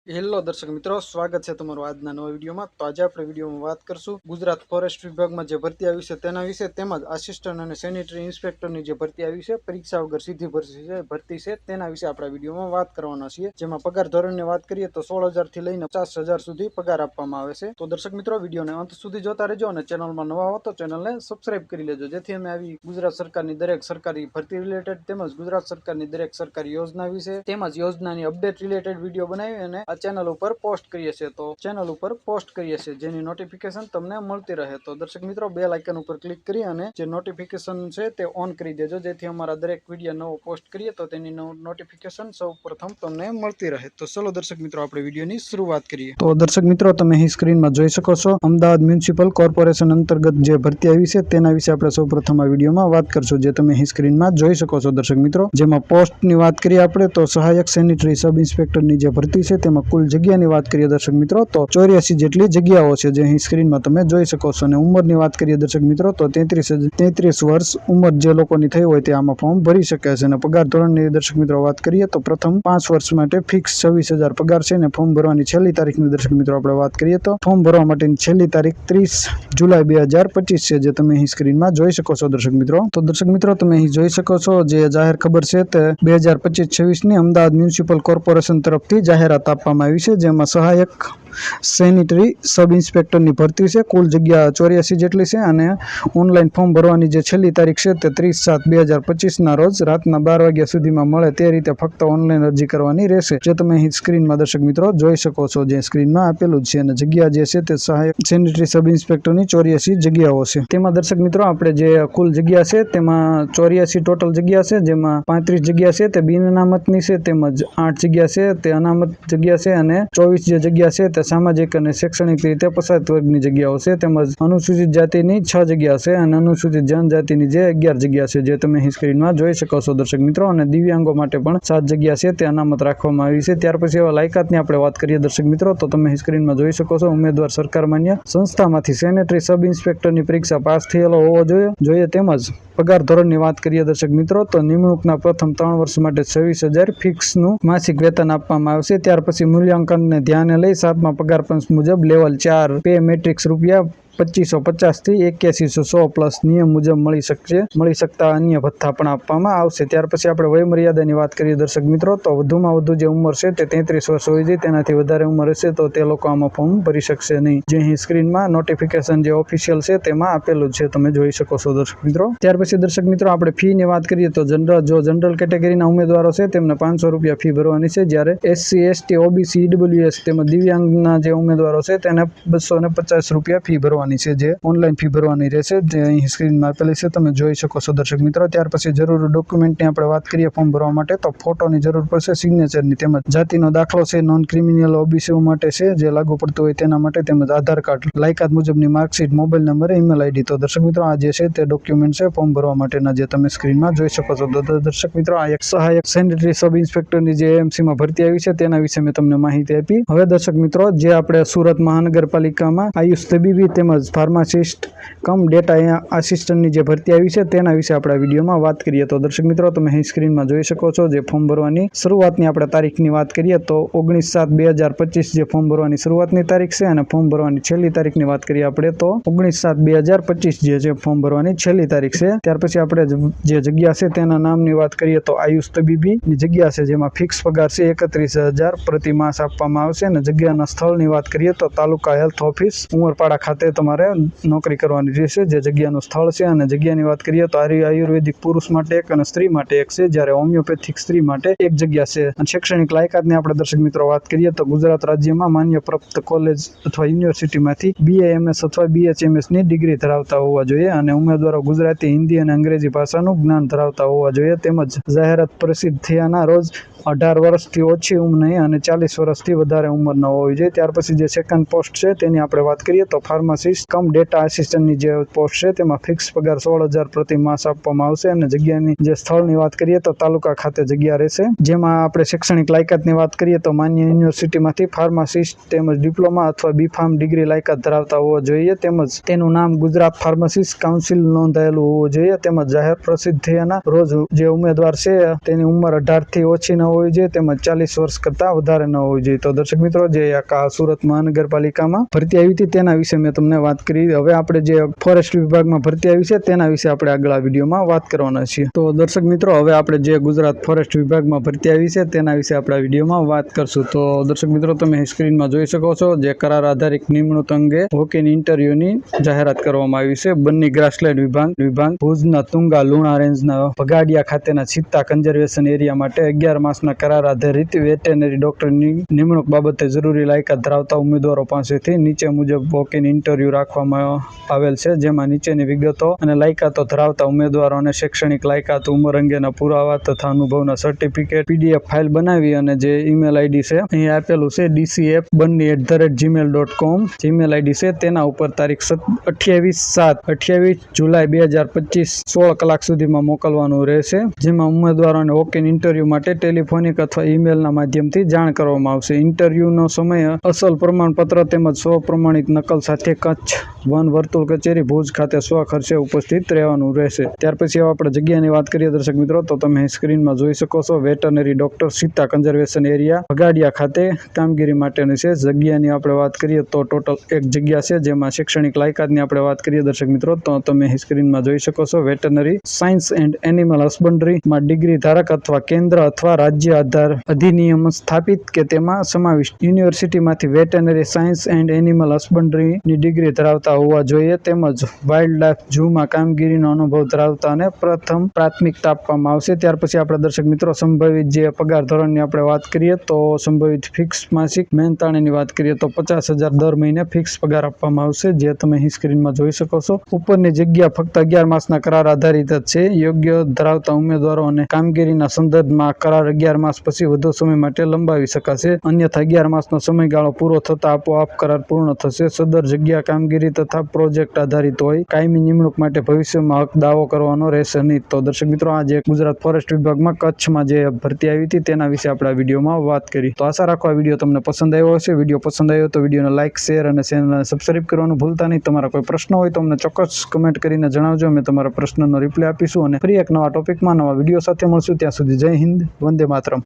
Hello દર્શક મિત્રો, સ્વાગત છે તમારું આજના નવા વિડીયોમાં। તો આજે આપણે વિડીયોમાં વાત કરશું ગુજરાત ફોરેસ્ટ વિભાગમાં જે ભરતી આવી છે તેના વિશે, તેમજ આસિસ્ટન્ટ અને સેનિટરી ઇન્સ્પેક્ટરની જે ભરતી આવી છે, પરીક્ષા વગર સીધી ભરતી છે તેના વિશે આપણા વિડીયોમાં વાત કરવાના છીએ। જેમાં પગાર ધોરણની વાત કરીએ તો 16,000 થી લઈને 50,000 સુધી પગાર આપવામાં આવે છે। તો દર્શક મિત્રો, વિડીયોને અંત સુધી જોતા રહેજો અને ચેનલમાં નવા હો તો ચેનલને સબસ્ક્રાઇબ કરી લેજો, જેથી અમે આવી ગુજરાત સરકારની દરેક સરકારી ભરતી રિલેટેડ તેમજ ગુજરાત સરકારની દરેક સરકારી યોજના વિશે તેમજ યોજનાની અપડેટ રિલેટેડ વિડીયો બનાવી અને ચેનલ ઉપર પોસ્ટ કરીએ છીએ। તો ચેનલ ઉપર પોસ્ટ કરીએ છીએ જેની નોટિફિકેશન તમને મળતી રહે। તો દર્શક મિત્રો, બેલ આઇકન ઉપર ક્લિક કરી અને જે નોટિફિકેશન છે તે ઓન કરી દેજો, જેથી અમારા દરેક વિડીયો નવો પોસ્ટ કરીએ તો તેની નોટિફિકેશન સૌ પ્રથમ તમને મળતી રહે। તો ચલો દર્શક મિત્રો, આપણે વિડીયોની શરૂઆત કરીએ। તો દર્શક મિત્રો, તમે અહીં સ્ક્રીનમાં જોઈ શકો છો અમદાવાદ મ્યુનિસિપલ કોર્પોરેશન અંતર્ગત જે ભરતી આવી છે તેના વિશે આપણે સૌ પ્રથમ આ વિડીયોમાં વાત કરશું, જે તમે અહીં સ્ક્રીનમાં જોઈ શકો છો દર્શક મિત્રો। જેમાં પોસ્ટની વાત કરીએ આપણે તો સહાયક સેનિટરી સબ ઇન્સ્પેક્ટરની જે ભરતી છે તેમાં કુલ જગ્યાની વાત કરીએ દર્શક મિત્રો તો 84 જેટલી જગ્યાઓ છે, જે અહીં સ્ક્રીનમાં તમે જોઈ શકો છો। અને ઉંમરની વાત કરીએ દર્શક મિત્રો તો 33 વર્ષ ઉંમર જે લોકોની થઈ હોય તે આમાં ફોર્મ ભરી શકે છે। અને પગાર ધોરણની દર્શક મિત્રો વાત કરીએ તો પ્રથમ 5 વર્ષ માટે ફિક્સ 26,000 પગાર છે। અને ફોર્મ ભરવાની છેલ્લી તારીખની દર્શક મિત્રો આપણે વાત કરીએ તો ફોર્મ ભરવા માટેની છેલ્લી તારીખ 30 જુલાઈ 2025 છે, જે તમે અહીં સ્ક્રીનમાં જોઈ શકો છો દર્શક મિત્રો। તો દર્શક મિત્રો, તમે અહીં જોઈ શકો છો જે જાહેર ખબર છે તે 2025-26 ની અમદાવાદ મ્યુનિસિપલ કોર્પોરેશન તરફથી જાહેરાત આપવામાં આવી છે, જેમાં સહાયક સેનિટરી સબ ઇન્સ્પેક્ટરની ભરતી છે। કુલ જગ્યા 84 જેટલી છે અને ઓનલાઈન ફોર્મ ભરવાની જે છેલ્લી તારીખ છે તે 30/7/2025 ના રોજ રાતના 12 વાગ્યા સુધીમાં મળે તે રીતે ફક્ત ઓનલાઈન અરજી કરવાની રહેશે, જે તમે અહીં સ્ક્રીનમાં દર્શક મિત્રો જોઈ શકો છો, જે સ્ક્રીનમાં આપેલું જ છે। અને જગ્યા જે છે તે સહાયક સેનિટરી સબ ઇન્સ્પેક્ટરની 84 જગ્યાઓ છે। તેમાં દર્શક મિત્રો આપણે જે કુલ જગ્યા છે તેમાં 84 ટોટલ જગ્યા છે, જેમાં 35 જગ્યા છે તે બિન અનામતની છે, તેમજ 8 જગ્યા છે તે અનામત જગ્યા છે, અને 24 જે જગ્યા છે તે સામાજિક અને શૈક્ષણિક રીતે પછાત વર્ગની જગ્યાઓ છે, તેમજ અનુસૂચિત જાતિની 6 જગ્યા છે અને અનુસૂચિત જનજાતિની જે 11 જગ્યા છે, જે તમે અહીં સ્ક્રીનમાં જોઈ શકો છો દર્શક મિત્રો। અને દિવ્યાંગો માટે પણ 7 જગ્યા છે તે અનામત રાખવામાં આવી છે। ત્યાર પછી એવા લાયકાતની આપણે વાત કરીએ દર્શક મિત્રો તો તમે અહીં સ્ક્રીનમાં જોઈ શકો છો ઉમેદવાર સરકાર માન્ય સંસ્થામાંથી સેનેટરી સબ ઇન્સ્પેક્ટરની પરીક્ષા પાસ થયેલો હોવો જોઈએ। તેમજ પગાર ધોરણની વાત કરીએ દર્શક મિત્રો તો નિમણૂકના પ્રથમ 3 વર્ષ માટે 26,000 ફિક્સનું માસિક વેતન આપવામાં આવશે। ત્યાર પછી મૂલ્યાંકનને ધ્યાને લઈ 7મા પગાર પંચ મુજબ લેવલ 4 પે મેટ્રિક્સ રૂપિયા 2550 થી 8100 પ્લસ નિયમ મુજબ મળી શકતા અન્ય ભથ્થા પણ આપવામાં આવશે। ત્યાર પછી આપણે વય મર્યાદાની વાત કરીએ દર્શક મિત્રો તો વધુમાં વધુ જે ઉંમર છે તે 33 વર્ષ હોવી જોઈએ, તેનાથી વધારે ઉંમર હશે તો તે લોકો આમાં ફોર્મ ભરી શકશે નહીં, જે અહીં સ્ક્રીનમાં નોટિફિકેશન જે ઓફિશિયલ છે તેમાં આપેલું છે, તમે જોઈ શકો છો દર્શક મિત્રો। ત્યાર પછી દર્શક મિત્રો આપણે ફીની વાત કરીએ તો જનરલ કેટેગરીના ઉમેદવારો છે તેમને 500 રૂપિયા ફી ભરવાની છે, જ્યારે SC ST OBC EWS તેમજ દિવ્યાંગના જે ઉમેદવારો છે તેને 250 રૂપિયા ફી ભરવાની છે, જે ઓનલાઈન ફી ભરવાની રહેશે, જે અહીં સ્ક્રીનમાં આપેલી છે, તમે જોઈ શકો છો દર્શક મિત્રો। ત્યાર પછી જરૂરી ડોક્યુમેન્ટની આપણે વાત કરીએ ફોર્મ ભરવા માટે તો ફોટોની જરૂર પડશે, સિગ્નેચરની, તેમજ જાતિનો દાખલો છે, નોન ક્રિમિનલ OBC માટે છે જે લાગુ પડતું હોય તેના માટે, તેમજ આધાર કાર્ડ, લાયકાત મુજબની marksheet, mobile number, email ID। તો દર્શક મિત્રો, આ જે છે તે ડોક્યુમેન્ટ છે ફોર્મ ભરવા માટેના, જે તમે સ્ક્રીનમાં જોઈ શકો છો। તો દર્શક મિત્રો, આ એક સહાયક સેનિટરી સબ ઇન્સ્પેક્ટરની જે AMCમાં ભરતી આવી છે તેના વિશે મેં તમને માહિતી આપી। હવે દર્શક મિત્રો, જે આપણે સુરત મહાનગરપાલિકામાં આયુષ તબીબી તેમજ ફાર્માસિસ્ટ કમ ડેટા આસિસ્ટન્ટની જે ભરતી આવી છે તેના વિશે આપણે વિડીયોમાં વાત કરીએ। તો દર્શક મિત્રો, તમે અહીં સ્ક્રીનમાં જોઈ શકો છો જે ફોર્મ ભરવાની શરૂઆતની આપણે તારીખની વાત કરીએ તો 19/7/2025 જે ફોર્મ ભરવાની શરૂઆતની તારીખ છે, અને ફોર્મ ભરવાની છેલ્લી તારીખની વાત કરીએ આપણે તો 19/7/2025 જે છે ફોર્મ ભરવાની છેલ્લી તારીખ છે। ત્યાર પછી આપણે જે જગ્યા છે તેના નામની વાત કરીએ તો આયુષ તબીબીની જગ્યા છે, જેમાં ફિક્સ પગાર છે 31,000 પ્રતિ માસ આપવામાં આવશે। અને જગ્યાના સ્થળની વાત કરીએ તો તાલુકા હેલ્થ ઓફિસ ઉમરપાડા ખાતે તમારે નોકરી કરવાની રહેશે, જે જગ્યાનું સ્થળ છે। અને જગ્યાની વાત કરીએ તો આયુર્વેદિક પુરુષ માટે એક અને સ્ત્રી માટે એક છે, જ્યારે હોમિયોપેથિક સ્ત્રી માટે એક જગ્યા છે। અને શૈક્ષણિક લાયકાતની આપણે દર્શક મિત્રો વાત કરીએ તો ગુજરાત રાજ્યમાં માન્ય પ્રાપ્ત કોલેજ અથવા યુનિવર્સિટીમાંથી BA MS અથવા BHMS ની ડિગ્રી ધરાવતા હોવા જોઈએ, અને ઉમેદવારો ગુજરાતી, હિન્દી અને અંગ્રેજી ભાષાનું જ્ઞાન ધરાવતા હોવા જોઈએ, તેમજ જાહેરાત પ્રસિદ્ધ થયાના રોજ 18 વર્ષથી ઓછી ઉંમર નહીં અને 40 વર્ષથી વધારે ઉંમર ન હોવી જોઈએ। ત્યાર પછી જે સેકન્ડ પોસ્ટ છે તેની આપણે વાત કરીએ તો ફાર્માસિસ્ટ કમ ડેટા આસિસ્ટન્ટની જે પોસ્ટ છે તેમાં ફિક્સ પગાર 16,000 પ્રતિ માસ આપવામાં આવશે। અને જગ્યાની જે સ્થળની વાત કરીએ તો તાલુકા ખાતે જગ્યા રહેશે, જેમાં આપણે શૈક્ષણિક લાયકાતની વાત કરીએ તો માન્ય યુનિવર્સિટીમાંથી ફાર્માસિસ્ટ તેમજ ડિપ્લોમા અથવા B.Pharm ડિગ્રી લાયકાત ધરાવતા હોવા જોઈએ, તેમજ તેનું નામ ગુજરાત ફાર્માસિસ્ટ કાઉન્સિલ નોંધાયેલું હોવું જોઈએ, તેમજ જાહેર પ્રસિદ્ધ થયાના રોજ જે ઉમેદવાર છે તેની ઉંમર 18 થી ઓછી ન હોવી જોઈએ તેમજ 40 વર્ષ કરતાં વધારે ન હોવી જોઈએ. તો દર્શક મિત્રો, જે સુરત મહાનગરપાલિકામાં ભરતી આવી હતી તેના વિશે મેં તમને વાત કરી. હવે આપણે જે ફોરેસ્ટ વિભાગમાં ભરતી આવી છે તેના વિશે આપણે આગળ આ વિડીયોમાં વાત કરવાના છીએ. તો દર્શક મિત્રો, હવે આપણે જે ગુજરાત ફોરેસ્ટ વિભાગમાં ભરતી આવી છે તેના વિશે આપણે આ વિડીયોમાં વાત કરશું. તો દર્શક મિત્રો, તમે સ્ક્રીનમાં જોઈ શકો છો જે કરાર આધારિત નિમણૂક અંગે વોક-ઇન ઇન્ટરવ્યુની જાહેરાત કરવામાં આવી છે. બન્ની ગ્રાસલેન્ડ વિભાગ ભુજના તુંગા લુણા રેન્જના ભગાડિયા ખાતેના ચિત્તા કન્ઝર્વેશન એરિયા માટે 11 માસના કરાર આધારિત વેટેનરી ડોક્ટરની નિમણૂક બાબતે જરૂરી લાયકાત ધરાવતા ઉમેદવારો પાસેથી નીચે મુજબ વોક-ઇન ઇન્ટરવ્યુ રાખવામાં આવેલ છે, જેમાં નીચેની વિગતો અને લાયકાતો ધરાવતા ઉમેદવારોને શૈક્ષણિક લાયકાત, ઉંમર અંગેના પુરાવા તથા અનુભવના સર્ટિફિકેટ PDF ફાઇલ બનાવી અને જે ઈમેલ આઈડી છે અહીં આપેલું છે dcfbunni@gmail.com ઈમેલ આઈડી છે તેના ઉપર તારીખ 28 જુલાઈ 2025 16 કલાક સુધીમાં મોકલવાનું રહેશે. જેમાં ઉમેદવારોને વોક-ઇન ઇન્ટરવ્યુ માટે ટેલિફોનિક અથવા ઈમેલના માધ્યમથી જાણ કરવામાં આવશે. ઇન્ટરવ્યુનો સમય અસલ પ્રમાણપત્ર તેમજ સ્વપ્રમાણિત નકલ સાથે કચ્છ વન વર્તુળ કચેરી ભુજ ખાતે સ્વખર્ચે ઉપસ્થિત રહેવાનું રહેશે. ત્યાર પછી આપણે જગ્યાની વાત કરીએ દર્શક મિત્રો, તો તમે સ્ક્રીનમાં જોઈ શકો છો વેટરનરી ડોક્ટર ચિત્તા કન્ઝર્વેશન એરિયા ભગાડિયા ખાતે કામગીરી માટેની છે. જગ્યાની આપણે વાત કરીએ તો ટોટલ એક જગ્યા છે. જેમાં શૈક્ષણિક લાયકાતની આપણે વાત કરીએ દર્શક મિત્રો, તો તમે સ્ક્રીનમાં જોઈ શકો છો વેટરનરી સાયન્સ એન્ડ એનિમલ હસબન્ડરીમાં ડિગ્રી ધારક અથવા કેન્દ્ર અથવા રાજ્ય આધાર અધિનિયમ સ્થાપિત કે તેમાં સમાવિષ્ટ યુનિવર્સિટીમાંથી વેટરનરી સાયન્સ એન્ડ એનિમલ હસબન્ડરીની ડિગ્રી ધરાવતા હોવા જોઈએ તેમજ વાઇલ્ડ લાઇફ ઝૂમાં કામગીરીનો અનુભવ ધરાવતા અને પ્રથમ પ્રાથમિકતા આપવામાં આવશે. ત્યાર પછી આપણે દર્શક મિત્રો સંભવિત જે પગાર ધોરણની આપણે વાત કરીએ તો સંભવિત ફિક્સ માસિક મહેનતાણીની વાત કરીએ તો 50,000 દર મહિને ફિક્સ પગાર આપવામાં આવશે, જે તમે અહીં સ્ક્રીનમાં જોઈ શકો છો. ઉપરની જગ્યા ફક્ત 11 માસના કરાર આધારિત જ છે. યોગ્ય ધરાવતા ઉમેદવારો અને કામગીરીના સંદર્ભમાં કરાર 11 માસ પછી વધુ સમય માટે લંબાવી શકાશે. અન્યથા 11 માસનો સમયગાળો પૂરો થતા આપોઆપ કરાર પૂર્ણ થશે. સદર જગ્યા કામગીરી તથા પ્રોજેક્ટ આધારિત હોય. કાયમી નિમણૂક માટે ભવિષ્યમાં હક દાવો કરવાનો રહેશે નહીં. તો દર્શક મિત્રો, આ જે ગુજરાત ફોરેસ્ટ વિભાગમાં કચ્છમાં જે ભરતી આવી હતી તેના વિશે આપણે આ વિડીયોમાં વાત કરી. તો આશા રાખો આ વિડીયો તમને પસંદ આવ્યો હશે. વિડીયો પસંદ આવ્યો તો વિડીયોને લાઇક, શેર અને ચેનલને સબસ્ક્રાઇબ કરવાનું ભૂલતા નહીં. તમારા કોઈ પ્રશ્ન હોય તો અમને ચોક્કસ કમેન્ટ કરીને જણાવજો. અમે તમારા પ્રશ્નનો રિપ્લાય આપીશું અને ફરી એક નવા ટોપિકમાં નવા વિડીયો સાથે મળશું. ત્યાં સુધી જય હિન્દ, વંદે માતરમ.